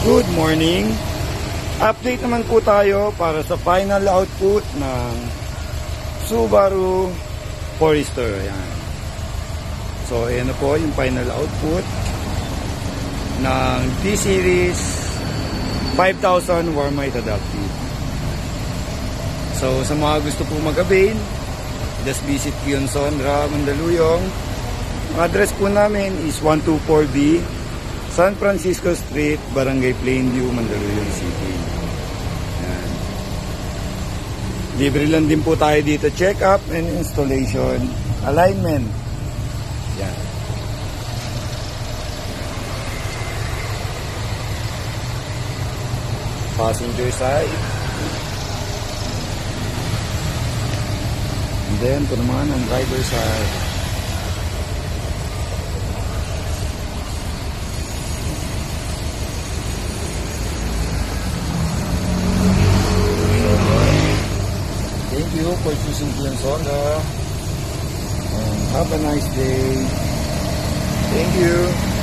Good morning. Update naman po tayo para sa final output ng Subaru Forester. Ayan. So, ayan na po yung final output ng T-Series 5000 warm light adaptive. So, sa mga gusto po mag-avail, just visit Pion Sonra, Mandaluyong. Ang address po namin is 124B San Francisco Street, Barangay Plainview, Mandaluyong City. Yan. Libre lang din po tayo dito check-up and installation, alignment. Yan. Passenger side. And then, ito naman ang driver side. Thank you for choosing Pion Sonra. And have a nice day. Thank you.